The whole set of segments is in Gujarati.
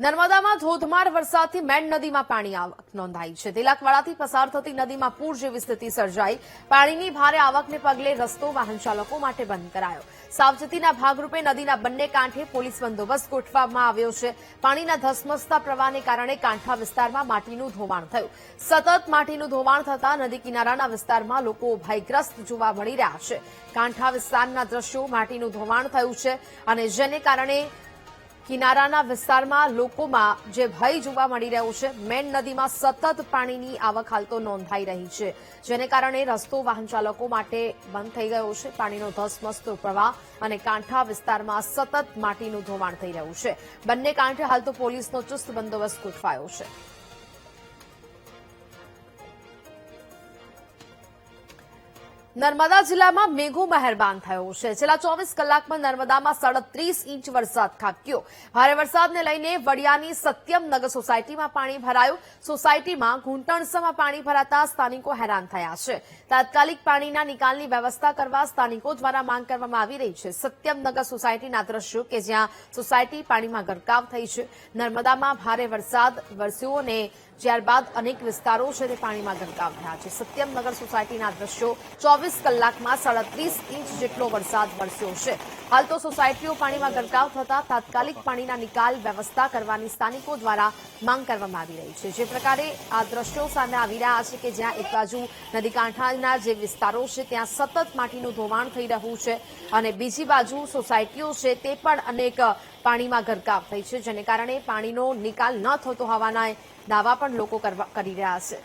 નર્મદામાં ધોધમાર વરસાદથી મેણ નદીમાં પાણી આવક નોંધાઈ છે। તિલકવાડાથી પસાર થતી નદીમાં પૂર જેવી સ્થિતિ સર્જાઈ। પાણીની ભારે આવકને પગલે રસ્તો વાહન ચાલકો માટે બંધ કરાયો। સાવચેતીના ભાગરૂપે નદીના બંને કાંઠે પોલીસ બંદોબસ્ત ગોઠવવામાં આવ્યો છે। પાણીના ધસમસતા પ્રવાહને કારણે કાંઠા વિસ્તારમાં માટીનું ધોવાણ થયું। સતત માટીનું ધોવાણ થતાં નદી કિનારાના વિસ્તારમાં લોકો ભયગ્રસ્ત જોવા મળી રહ્યા છે। કાંઠા વિસ્તારના દ્રશ્યો માટીનું ધોવાણ થયું છે અને જેને કારણે કિનારાના વિસ્તારમાં લોકોમાં જે ભય જોવા મળી રહ્યો છે। મેણ નદીમાં સતત પાણીની આવક હાલ તો નોંધાઈ રહી છે, જેને કારણે રસ્તો વાહન ચાલકો માટે બંધ થઈ ગયો છે। પાણીનો ધસમસતો પ્રવાહ અને કાંઠા વિસ્તારમાં સતત માટીનું ધોવાણ થઈ રહ્યું છે। બંને કાંઠે હાલ તો પોલીસનો ચુસ્ત બંદોબસ્ત ગોઠવાયો છે। નર્મદા જિલ્લામાં મેઘો મહેરબાન થયો છે। છેલ્લા 24 કલાકમાં નર્મદામાં 37 ઇંચ વરસાદ ખાબક્યો। ભારે વરસાદને લઈને વડિયાની સત્યમનગર સોસાયટીમાં પાણી ભરાયું। સોસાયટીમાં ઘૂંટણસમાં પાણી ભરાતા સ્થાનિકો હેરાન થયા છે। તાત્કાલિક પાણીના નિકાલની વ્યવસ્થા કરવા સ્થાનિકો દ્વારા માંગ કરવામાં આવી રહી છે। સત્યમનગર સોસાયટીના દ્રશ્યો કે જ્યાં સોસાયટી પાણીમાં ગરકાવ થઈ છે। નર્મદામાં ભારે વરસાદ વરસ્યો અને ત્યારબાદ અનેક વિસ્તારો છે તે પાણીમાં ગરકાવ થયા છે। સત્યમનગર સોસાયટીના દ્રશ્યો 24 કલાકમાં 37 ઇંચ જેટલો વરસાદ વરસ્યો છે। હાલ તો સોસાયટીઓ પાણીમાં ગરકાવ થતા તાત્કાલિક પાણીના નિકાલ વ્યવસ્થા કરવાની સ્થાનિકો દ્વારા માંગ કરવામાં આવી રહી છે। જે પ્રકારે આ દ્રશ્યો સામે આવી રહ્યા છે કે જ્યાં એક બાજુ નદીકાંઠાના જે વિસ્તારો છે ત્યાં સતત માટીનું ધોવાણ થઈ રહ્યું છે અને બીજી બાજુ સોસાયટીઓ છે તે પણ અનેક પાણીમાં ગરકાવ થઈ છે, જેને કારણે પાણીનો નિકાલ ન થતો હોવાના દાવા પણ લોકો કરી રહ્યા છે।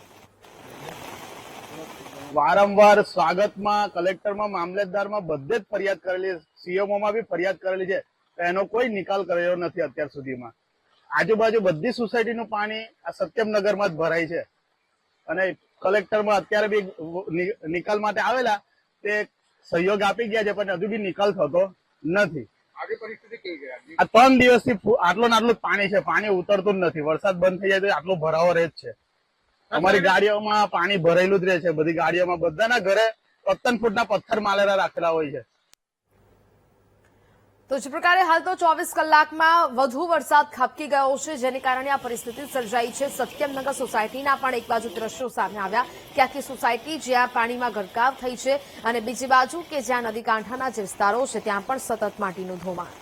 વારંવાર સ્વાગતમાં, કલેક્ટરમાં, મામલતદારમાં બધે જ ફરિયાદ કરેલી, સીએમઓમાં બી ફરિયાદ કરેલી છે, એનો કોઈ નિકાલ કરેલો નથી અત્યાર સુધીમાં। આજુબાજુ બધી સોસાયટીનું પાણી આ સત્યમનગરમાં જ ભરાય છે અને કલેક્ટરમાં અત્યારે બી નિકાલ માટે આવેલા તે સહયોગ આપી ગયા છે, પણ હજુ બી નિકાલ થતો નથી। આ 3 દિવસથી આટલું જ પાણી છે, પાણી ઉતરતું જ નથી। વરસાદ બંધ થઈ જાય તો આટલો ભરાવો રહે જ છે। અમારી ગાડીઓમાં પાણી ભરેલું જ રહે છે। બધી ગાડીઓમાં બધાના ઘરે 55 ફૂટના પથ્થર માલેલા રાખેલા હોય છે। તો જે પ્રકારે હાલ તો 24 કલાકમાં વધુ વરસાદ ખાબકી ગયો છે, જેને કારણે આ પરિસ્થિતિ સર્જાઈ છે। સત્યમનગર સોસાયટીના પણ એક બાજુ દ્રશ્યો સામે આવ્યા કે આખી સોસાયટી જ્યાં પાણીમાં ગરકાવ થઈ છે અને બીજી બાજુ કે જ્યાં નદી કાંઠાના જે વિસ્તારો છે ત્યાં પણ સતત માટીનું ધોવાણ।